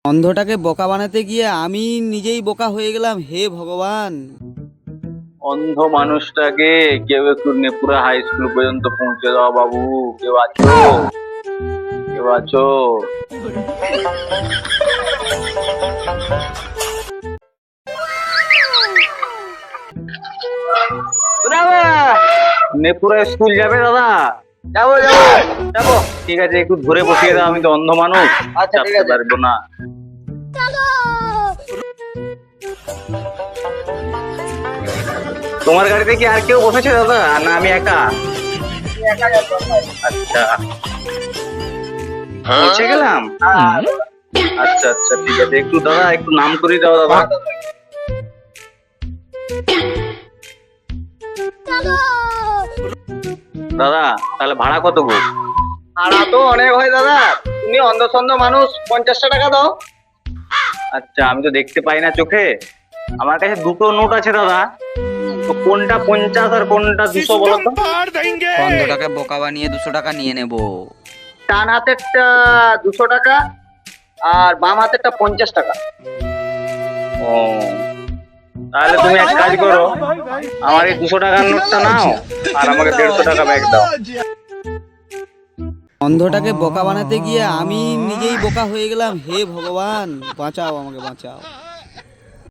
অন্ধটাকে বোকা বানাতে গিয়ে আমি নিজেই বোকা হয়ে গেলাম, হে ভগবান। অন্ধ মানুষটাকে কেউ একটু নেপুরা হাই স্কুল পর্যন্ত পৌঁছে দাও বাবু। কেউ আছো? কেউ আছো? দাদা, নেপুরা স্কুল যাবে দাদা? যাবো যাবো যাবো। ঠিক আছে, একটু ধরে বসিয়ে দাও, আমি তো অন্ধ মানুষ। আচ্ছা, ঠিক আছে, পারবো না। তোমার গাড়িতে কি আর কেউ বসেছে দাদা, না আমি একা? আচ্ছা, পৌঁছে গেলাম। আচ্ছা আচ্ছা, ঠিক আছে, একটু দাদা একটু নাম করে দাও দাদা। দাদা, তাহলে ভাড়া কত গো? ভাড়া তো অনেক হয় দাদা, তুমি অন্ধ সন্ধ মানুষ, 50টা টাকা দাও। আচ্ছা, আমি তো দেখতে পাই না চোখে। আমার কাছে দুটো নোট আছে দাদা, তো কোনটা 50 আর কোনটা 200 বলো তো? অন্ধটাকে বোকা বানিয়ে 200 টাকা নিয়ে নেব। ডান হাতেরটা 200 টাকা আর বাম হাতেরটা 50 টাকা। ও, তাহলে তুমি এক কাজ করো, আমার এই 200 টাকার নোটটা নাও আর আমাকে 150 টাকা ব্যাগ দাও। অন্ধটাকে বোকা বানাতে গিয়ে আমি নিজেই বোকা হয়ে গেলাম, হে ভগবান, বাঁচাও আমাকে, বাঁচাও।